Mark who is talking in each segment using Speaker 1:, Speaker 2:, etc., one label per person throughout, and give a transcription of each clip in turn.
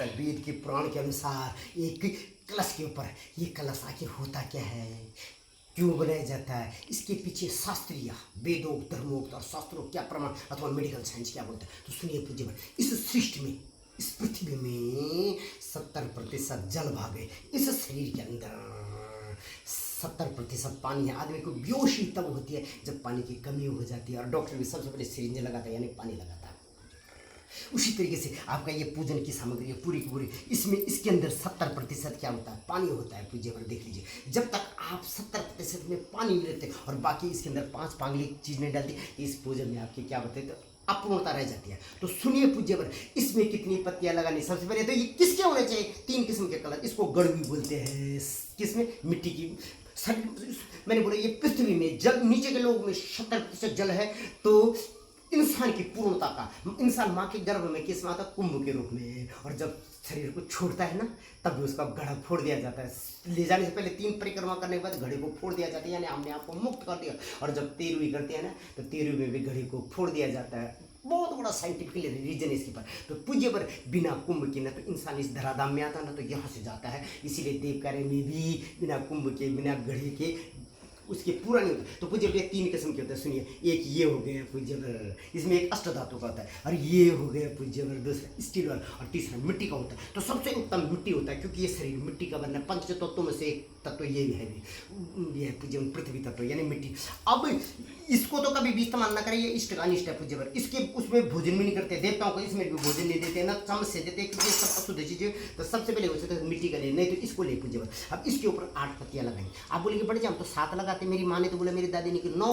Speaker 1: दोस्तों, वेद के पुराण के अनुसार एक कलश के ऊपर, ये कलश आखिर होता क्या है, क्यों बनाया जाता है, इसके पीछे शास्त्रीय वेदों धर्मोक्त और शास्त्रों क्या प्रमाण अथवा मेडिकल साइंस क्या बोलता है। तो सुनिए पूज्य, इस सृष्टि में, इस पृथ्वी में 70% जल भाग है। इस शरीर के अंदर 70% पानी है। आदमी को बेहोशी तब होती है जब पानी की कमी हो जाती है, और डॉक्टर भी सबसे पहले सिरिंज लगाता है, यानी पानी लगाता है। उसी तरीके से आपका ये पूजन की सामग्री है पूरी की पूरी, इसमें इसके अंदर 70% क्या होता है, पानी होता है। पूज्य पर देख लीजिए, जब तक आप 70% में पानी नहीं लेते और बाकी इसके अंदर 5 पांगली चीज नहीं डालती, इस पूजन में आपकी क्या बताए तो अपूर्णता रह जाती है। तो सुनिए पूज्य पर, इसमें कितनी पत्तियां लगानी। सबसे पहले तो ये किसके होने चाहिए, 3 किस्म के कलर, इसको गड़वी बोलते हैं। किसमें, मिट्टी की। मैंने बोला ये पृथ्वी में जल, नीचे के लोग में 70% जल है, तो इंसान की पूर्णता का, इंसान माँ के गर्भ में किस में आता, कुंभ के रूप में, और जब शरीर को छोड़ता है ना, तब भी उसका घड़ा फोड़ दिया जाता है। ले जाने से पहले 3 परिक्रमा करने के बाद घड़े को फोड़ दिया जाता है, यानी हमने आपको मुक्त कर दिया। और जब 13वीं करते हैं ना, तो 13वीं में भी घड़े को फोड़ दिया जाता है। बहुत बड़ा साइंटिफिकली रीजन इसके पर। तो पूज्य पर बिना कुंभ के ना तो इंसान इस धराधाम में आता ना तो यहाँ से जाता है। इसीलिए देवकार्य में भी बिना कुंभ के, बिना घड़े के उसके पूरा नहीं होता। तो पूज्य ये 3 किस्म के होते हैं। सुनिए, एक ये हो गया पूज्य, इसमें एक अष्ट धातु का होता है, और ये हो गया पूज्य, दूसरा स्टील वाला, और तीसरा मिट्टी का होता है। तो सबसे उत्तम मिट्टी होता है, क्योंकि ये शरीर मिट्टी का बना है। 5 तत्वों में से एक तत्व ये भी है, ये है पूज्य पृथ्वी तत्व, यानी मिट्टी। अब इसको तो कभी भी इस्तेमाल ना करें, ये इष्ट का अनिष्ट है पूज्य पर। इसके उसमें भोजन भी नहीं करते, देवताओं को इसमें भी भोजन नहीं देते, ना चम्मच से देते, क्योंकि सब अशुद्ध चीजें। तो सबसे पहले हो सकता है मिट्टी का ले, नहीं तो इसको ले पूज्य पर। अब इसके ऊपर 8 पत्तियां लगाएंगे। आप बोलेंगे बड़े हम तो 7 लगाते, मेरी माँ ने तो बोला, मेरी दादी ने कि 9,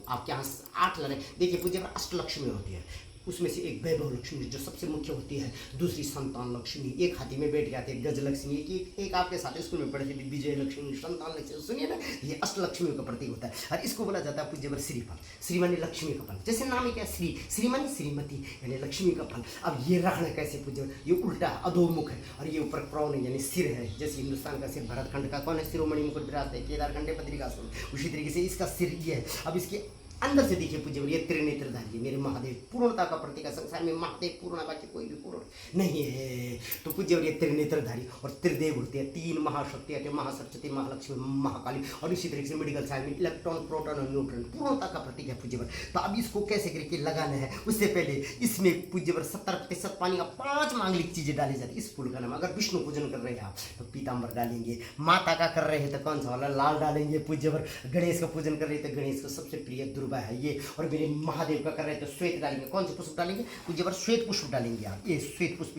Speaker 1: आपके यहाँ 8 लगाए। देखिए पूज्य पर अष्टलक्ष्मी होती है, उसमें से एक वैभव लक्ष्मी जो सबसे मुख्य होती है, दूसरी संतान लक्ष्मी, एक हाथी में बैठ जाते हैं गज लक्ष्मी, एक आपके साथ स्कूल में पढ़े थे विजय लक्ष्मी, संतान लक्ष्मी। सुनिए ना, ये अष्टलक्ष्मी का प्रतीक होता है, और इसको बोला जाता है पूज्य पर श्रीफल। श्री माने लक्ष्मी का फल, जैसे नाम ही क्या, श्री, श्री माने श्रीमती, यानी लक्ष्मी का फल। अब ये रखना कैसे पूज्य, ये उल्टा अधोमुख है, और ये ऊपर क्रॉन है, यानी सिर है। जैसे हिंदुस्तान का सिर भरतखंड का कौन है, शिरोमणि मुकुट विराजते है, केदारखंड पत्रिकासुर, उसी तरीके से इसका सिर ये है। अब इसके अंदर से देखिए पूज्य, ये त्रिनेत्रधारी मेरे महादेव, पूर्णता का प्रतीक है। संसार में महादेव पूर्ण है, बाकी कोई भी पूर्ण नहीं है। तो पूज्य ये त्रिनेत्रधारी, और त्रिदेव होते हैं, 3 महाशक्ति है, महासरस्वती, महालक्ष्मी, महाकाली, और इसी तरीके से मेडिकल साइंस में इलेक्ट्रॉन, प्रोटॉन और न्यूट्रॉन पूर्णता का प्रतीक है पूज्य। तो अब इसको कैसे करके लगाना है, उससे पहले इसमें पूज्य 70% पानी का 5 मांगलिक चीजें डाली जाती है। इस फूल का नाम, अगर विष्णु पूजन कर रहे हैं आप तो पीताम्बर डालेंगे, माता का कर रहे हैं तो कौन सा वाला लाल डालेंगे पूज्य। गणेश का पूजन कर रहे हैं तो गणेश का सबसे प्रिय दुर्वा है ये, और मेरे महादेव का कर रहे हैं तो श्वेत डालेंगे। कौन से पुष्प डालेंगे पूज्य पर, श्वेत पुष्प डालेंगे आप, ये श्वेत पुष्प